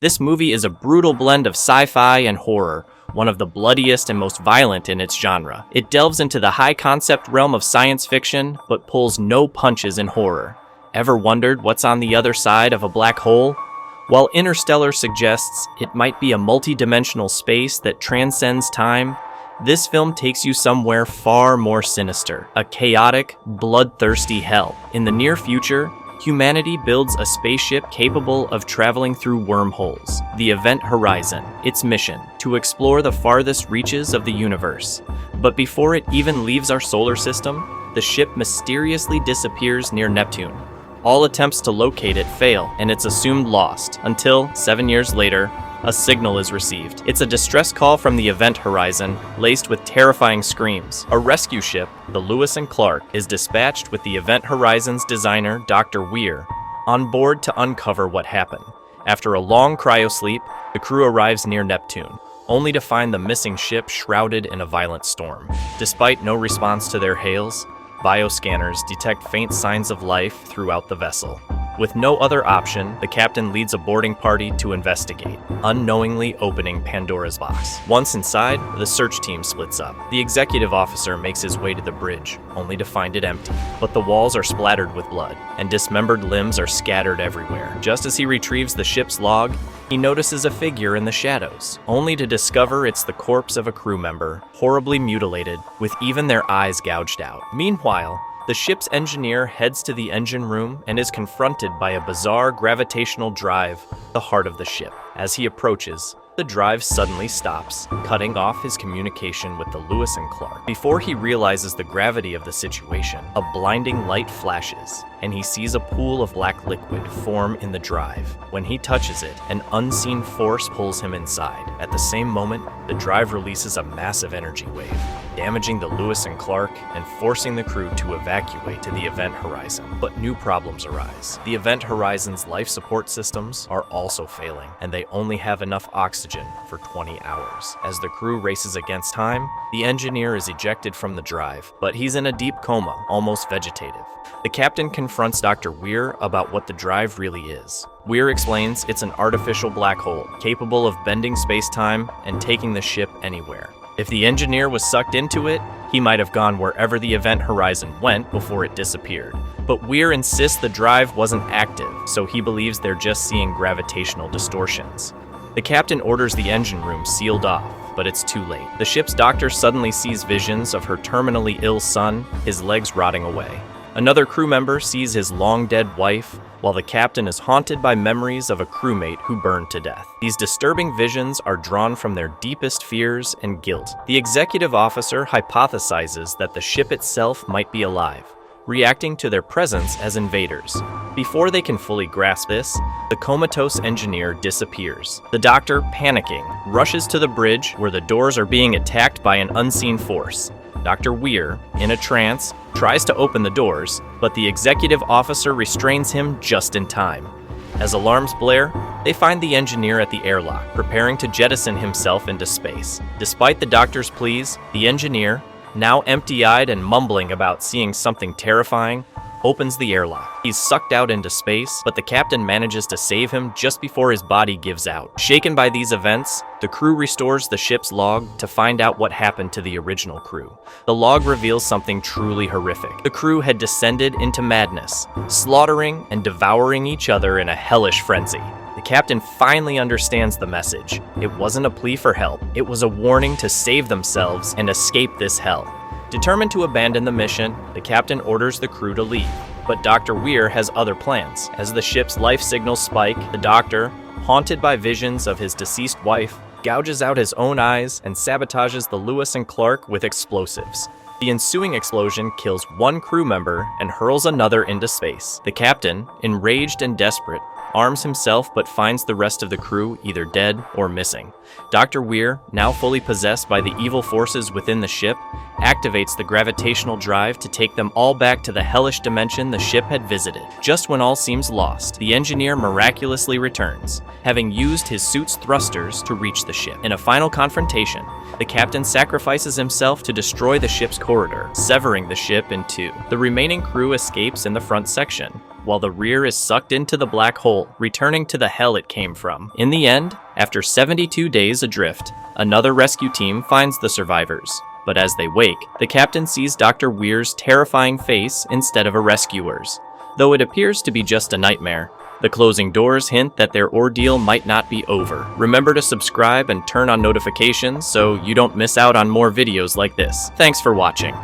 This movie is a brutal blend of sci-fi and horror, one of the bloodiest and most violent in its genre. It delves into the high-concept realm of science fiction, but pulls no punches in horror. Ever wondered what's on the other side of a black hole? While Interstellar suggests it might be a multi-dimensional space that transcends time, this film takes you somewhere far more sinister, a chaotic, bloodthirsty hell. In the near future, humanity builds a spaceship capable of traveling through wormholes, the Event Horizon. Its mission, to explore the farthest reaches of the universe. But before it even leaves our solar system, the ship mysteriously disappears near Neptune. All attempts to locate it fail, and it's assumed lost, until, 7 years later, a signal is received. It's a distress call from the Event Horizon, laced with terrifying screams. A rescue ship, the Lewis and Clark, is dispatched with the Event Horizon's designer, Dr. Weir, on board to uncover what happened. After a long cryosleep, the crew arrives near Neptune, only to find the missing ship shrouded in a violent storm. Despite no response to their hails, bioscanners detect faint signs of life throughout the vessel. With no other option, the captain leads a boarding party to investigate, unknowingly opening Pandora's box. Once inside, the search team splits up. The executive officer makes his way to the bridge, only to find it empty. But the walls are splattered with blood, and dismembered limbs are scattered everywhere. Just as he retrieves the ship's log, he notices a figure in the shadows, only to discover it's the corpse of a crew member, horribly mutilated, with even their eyes gouged out. Meanwhile, the ship's engineer heads to the engine room and is confronted by a bizarre gravitational drive, the heart of the ship. As he approaches, the drive suddenly stops, cutting off his communication with the Lewis and Clark. Before he realizes the gravity of the situation, a blinding light flashes, and he sees a pool of black liquid form in the drive. When he touches it, an unseen force pulls him inside. At the same moment, the drive releases a massive energy wave, damaging the Lewis and Clark and forcing the crew to evacuate to the Event Horizon. But new problems arise. The Event Horizon's life support systems are also failing, and they only have enough oxygen for 20 hours. As the crew races against time, the engineer is ejected from the drive, but he's in a deep coma, almost vegetative. The captain confronts Dr. Weir about what the drive really is. Weir explains it's an artificial black hole, capable of bending space-time and taking the ship anywhere. If the engineer was sucked into it, he might have gone wherever the Event Horizon went before it disappeared. But Weir insists the drive wasn't active, so he believes they're just seeing gravitational distortions. The captain orders the engine room sealed off, but it's too late. The ship's doctor suddenly sees visions of her terminally ill son, his legs rotting away. Another crew member sees his long-dead wife, while the captain is haunted by memories of a crewmate who burned to death. These disturbing visions are drawn from their deepest fears and guilt. The executive officer hypothesizes that the ship itself might be alive, reacting to their presence as invaders. Before they can fully grasp this, the comatose engineer disappears. The doctor, panicking, rushes to the bridge where the doors are being attacked by an unseen force. Dr. Weir, in a trance, tries to open the doors, but the executive officer restrains him just in time. As alarms blare, they find the engineer at the airlock, preparing to jettison himself into space. Despite the doctor's pleas, the engineer, now empty-eyed and mumbling about seeing something terrifying, opens the airlock. He's sucked out into space, but the captain manages to save him just before his body gives out. Shaken by these events, the crew restores the ship's log to find out what happened to the original crew. The log reveals something truly horrific. The crew had descended into madness, slaughtering and devouring each other in a hellish frenzy. The captain finally understands the message. It wasn't a plea for help. It was a warning to save themselves and escape this hell. Determined to abandon the mission, the captain orders the crew to leave. But Dr. Weir has other plans. As the ship's life signals spike, the doctor, haunted by visions of his deceased wife, gouges out his own eyes and sabotages the Lewis and Clark with explosives. The ensuing explosion kills one crew member and hurls another into space. The captain, enraged and desperate, arms himself but finds the rest of the crew either dead or missing. Dr. Weir, now fully possessed by the evil forces within the ship, activates the gravitational drive to take them all back to the hellish dimension the ship had visited. Just when all seems lost, the engineer miraculously returns, having used his suit's thrusters to reach the ship. In a final confrontation, the captain sacrifices himself to destroy the ship's corridor, severing the ship in two. The remaining crew escapes in the front section, while the rear is sucked into the black hole, returning to the hell it came from. In the end, after 72 days adrift, another rescue team finds the survivors. But as they wake, the captain sees Dr. Weir's terrifying face instead of a rescuer's, though it appears to be just a nightmare. The closing doors hint that their ordeal might not be over. Remember to subscribe and turn on notifications so you don't miss out on more videos like this. Thanks for watching.